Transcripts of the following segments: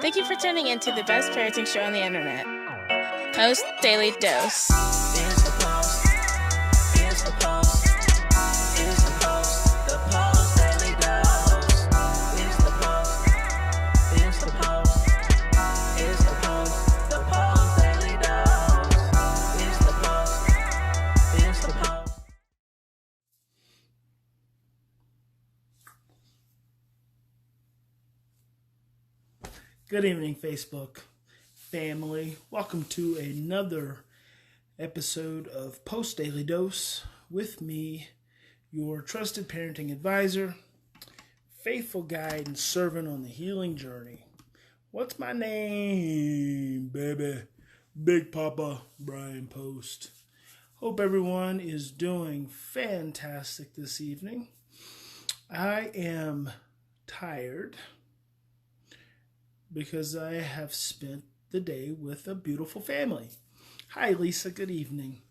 Thank you for tuning in to the best parenting show on the internet, Post Daily Dose. It's the Post. It's the Post. It's the Post. The Post Daily Dose. It's the Post. It's the Post. It's the Post. The Post Daily Dose. It's the Post. It's the Post. Good evening, Facebook family. Welcome to another episode of Post Daily Dose with me, your trusted parenting advisor, faithful guide and servant on the healing journey. What's my name, baby? Big Papa Brian+Post. Hope everyone is doing fantastic this evening. I am tired because I have spent the day with a beautiful family. Hi, Lisa. Good evening.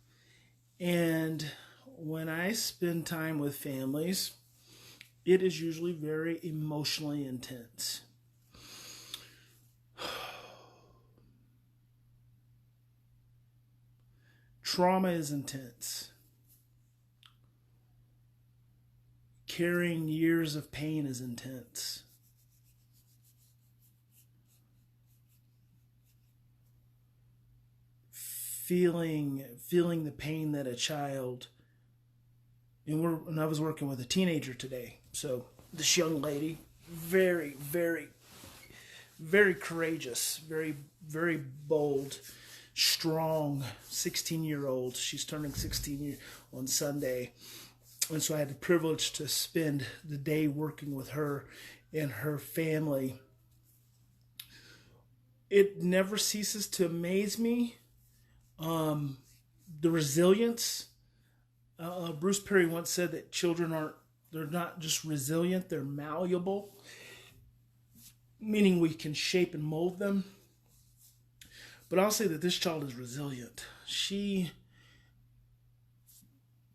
And when I spend time with families, it is usually very emotionally intense. Trauma is intense. Carrying years of pain is intense. Feeling the pain that a child, and I was working with a teenager today, so this young lady, very, very, very courageous, very, very bold, strong, 16-year-old. She's turning 16 on Sunday, and so I had the privilege to spend the day working with her and her family. It never ceases to amaze me. The resilience. Bruce Perry once said that children they're not just resilient, they're malleable, meaning we can shape and mold them. But I'll say that this child is resilient. She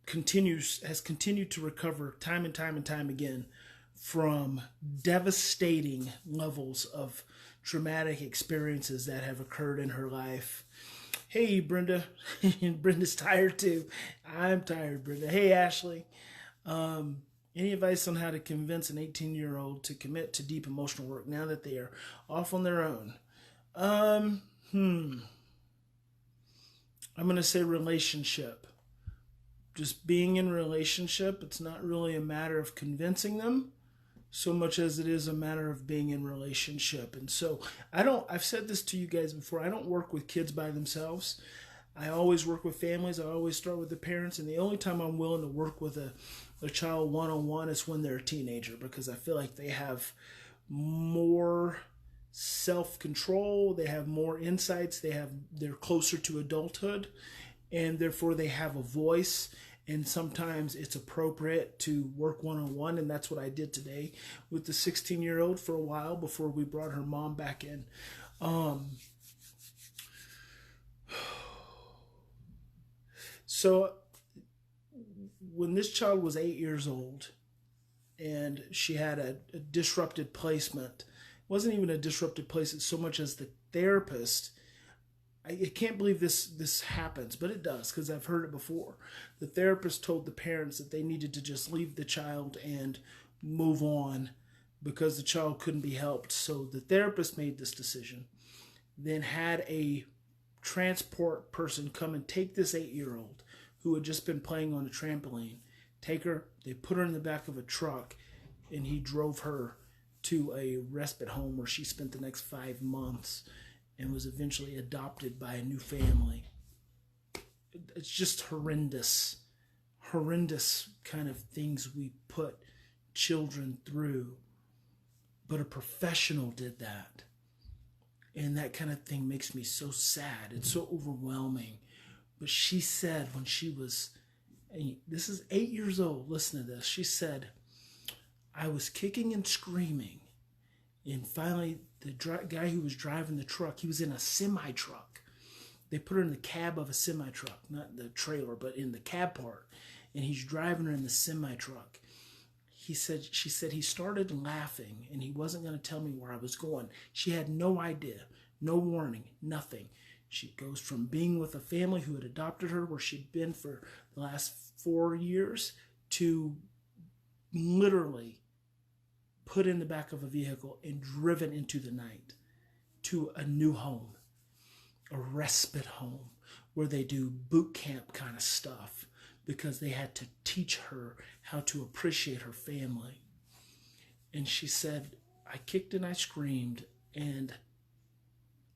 has continued to recover time and time again from devastating levels of traumatic experiences that have occurred in her life. Hey, Brenda. Brenda's tired too. I'm tired, Brenda. Hey, Ashley. Any advice on how to convince an 18-year-old to commit to deep emotional work now that they are off on their own? I'm going to say relationship. Just being in relationship. It's not really a matter of convincing them so much as it is a matter of being in relationship. And so I've said this to you guys before, I don't work with kids by themselves. I always work with families. I always start with the parents. And the only time I'm willing to work with a child one-on-one is when they're a teenager, because I feel like they have more self-control. They have more insights. They're closer to adulthood, and therefore they have a voice. And sometimes it's appropriate to work one-on-one, and that's what I did today with the 16-year-old for a while before we brought her mom back in. So when this child was 8 years old and she had a disrupted placement, it wasn't even a disrupted placement so much as the therapist, I can't believe this happens, but it does, because I've heard it before. The therapist told the parents that they needed to just leave the child and move on because the child couldn't be helped. So the therapist made this decision, then had a transport person come and take this 8-year-old who had just been playing on a trampoline, take her, they put her in the back of a truck, and he drove her to a respite home where she spent the next 5 months and was eventually adopted by a new family. It's just horrendous kind of things we put children through. But a professional did that. And that kind of thing makes me so sad. It's so overwhelming. But she said when she was, this is 8 years old, listen to this. She said, I was kicking and screaming. And finally, the guy who was driving the truck, he was in a semi-truck. They put her in the cab of a semi-truck, not the trailer, but in the cab part. And he's driving her in the semi-truck. she said he started laughing and he wasn't going to tell me where I was going. She had no idea, no warning, nothing. She goes from being with a family who had adopted her, where she'd been for the last 4 years, to literally put in the back of a vehicle and driven into the night to a new home, a respite home, where they do boot camp kind of stuff, because they had to teach her how to appreciate her family. And she said, I kicked and I screamed, and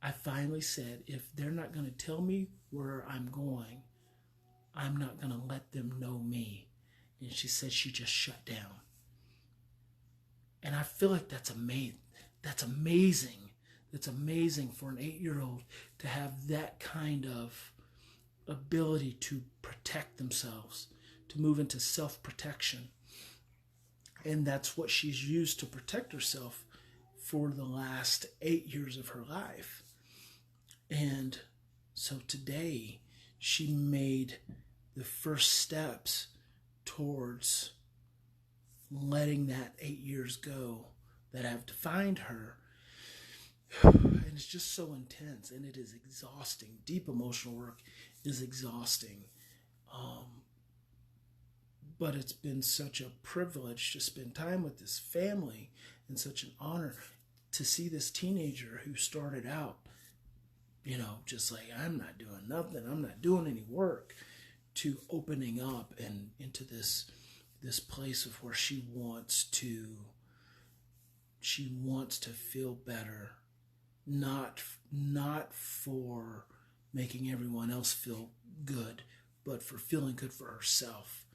I finally said, if they're not going to tell me where I'm going, I'm not going to let them know me. And she said she just shut down. And I feel like that's amazing. That's amazing. That's amazing for an 8-year-old to have that kind of ability to protect themselves, to move into self-protection. And that's what she's used to protect herself for the last 8 years of her life. And so today she made the first steps towards letting that 8 years go that have defined her. And it's just so intense, and it is exhausting. Deep emotional work is exhausting. But it's been such a privilege to spend time with this family, and such an honor to see this teenager who started out, just like, I'm not doing nothing, I'm not doing any work, to opening up and into this place of where she wants to feel better, not for making everyone else feel good, but for feeling good for herself.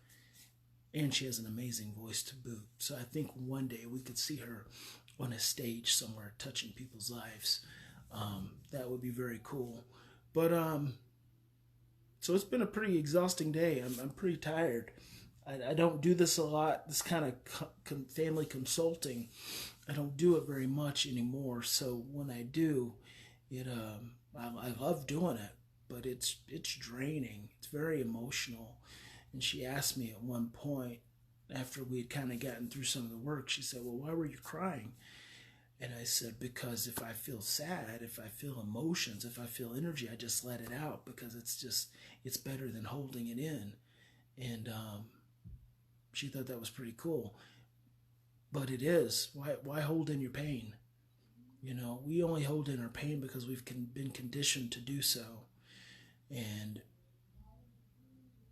And she has an amazing voice to boot. So I think one day we could see her on a stage somewhere touching people's lives. That would be very cool. But so it's been a pretty exhausting day. I'm pretty tired. I don't do this a lot, this kind of family consulting. I don't do it very much anymore. So when I do, I love doing it, but it's draining. It's very emotional. And she asked me at one point, after we had kind of gotten through some of the work, she said, well, why were you crying? And I said, because if I feel sad, if I feel emotions, if I feel energy, I just let it out, because it's better than holding it in. And she thought that was pretty cool. But it is. Why hold in your pain? We only hold in our pain because we've been conditioned to do so. And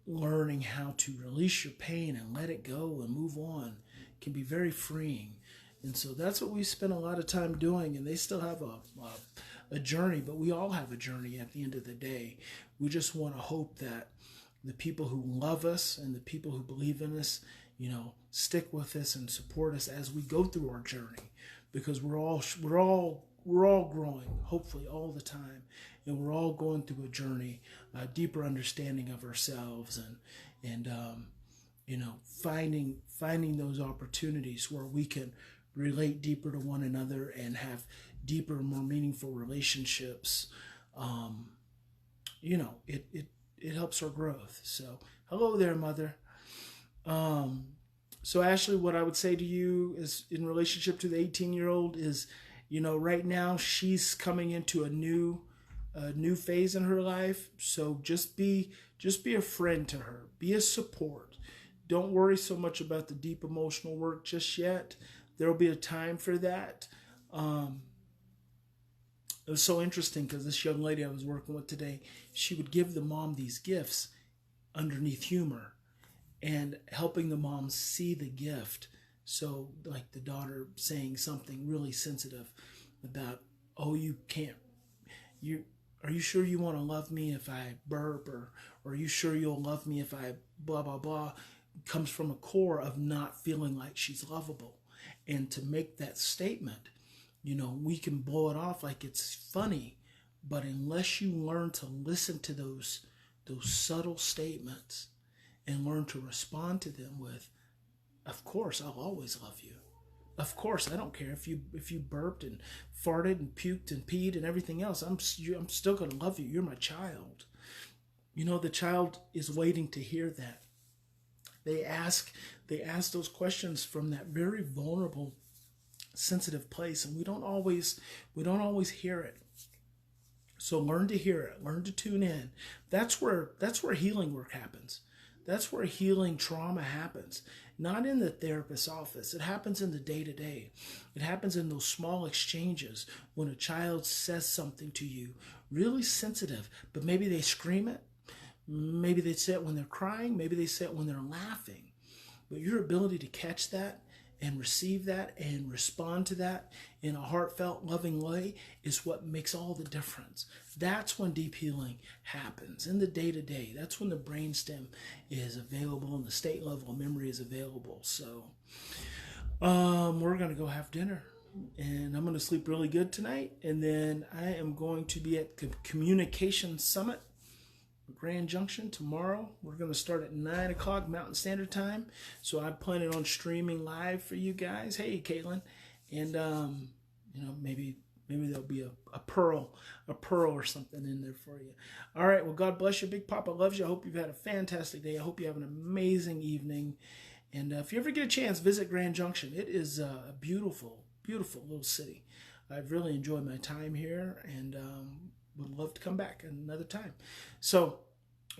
learning how to release your pain and let it go and move on can be very freeing. And so that's what we spend a lot of time doing. And they still have a journey, but we all have a journey at the end of the day. We just want to hope that the people who love us and the people who believe in us, stick with us and support us as we go through our journey, because we're all growing, hopefully all the time, and we're all going through a journey, a deeper understanding of ourselves, and finding those opportunities where we can relate deeper to one another and have deeper, more meaningful relationships. It helps our growth. So hello there, Mother. So Ashley, what I would say to you is, in relationship to the 18-year-old, is, right now she's coming into a new phase in her life. So just be a friend to her, be a support. Don't worry so much about the deep emotional work just yet. There'll be a time for that. It was so interesting because this young lady I was working with today, she would give the mom these gifts underneath humor and helping the mom see the gift. So like the daughter saying something really sensitive about, oh, are you sure you want to love me if I burp, or are you sure you'll love me if I blah, blah, blah, comes from a core of not feeling like she's lovable. And to make that statement, we can blow it off like it's funny, but unless you learn to listen to those subtle statements and learn to respond to them with, of course, I'll always love you. Of course, I don't care if you burped and farted and puked and peed and everything else. I'm still going to love you. You're my child. The child is waiting to hear that. They ask those questions from that very vulnerable, sensitive place, and we don't always hear it. So learn to hear it, learn to tune in. That's where healing work happens. That's where healing trauma happens. Not in the therapist's office. It happens in the day-to-day. It happens in those small exchanges when a child says something to you, really sensitive, but maybe they scream it. Maybe they say it when they're crying. Maybe they say it when they're laughing. But your ability to catch that and receive that and respond to that in a heartfelt, loving way is what makes all the difference. That's when deep healing happens in the day-to-day. That's when the brainstem is available and the state level of memory is available. So we're going to go have dinner, and I'm going to sleep really good tonight. And then I am going to be at the Communication Summit, Grand Junction, tomorrow. We're going to start at 9 o'clock Mountain Standard Time. So I'm planning on streaming live for you guys. Hey, Caitlin. And, maybe there'll be a pearl or something in there for you. All right. Well, God bless you. Big Papa loves you. I hope you've had a fantastic day. I hope you have an amazing evening. And if you ever get a chance, visit Grand Junction. It is a beautiful, beautiful little city. I've really enjoyed my time here, and would love to come back another time. So,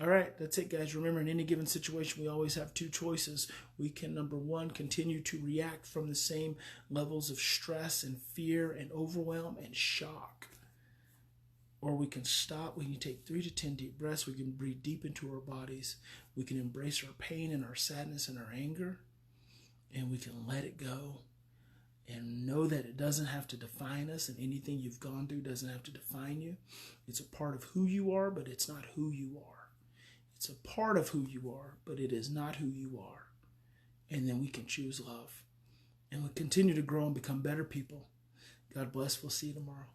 all right, that's it, guys. Remember, in any given situation, we always have two choices. We can, number one, continue to react from the same levels of stress and fear and overwhelm and shock. Or we can stop. We can take 3 to 10 deep breaths. We can breathe deep into our bodies. We can embrace our pain and our sadness and our anger. And we can let it go. And know that it doesn't have to define us, and anything you've gone through doesn't have to define you. It's a part of who you are, but it's not who you are. It's a part of who you are, but it is not who you are. And then we can choose love. And we'll continue to grow and become better people. God bless. We'll see you tomorrow.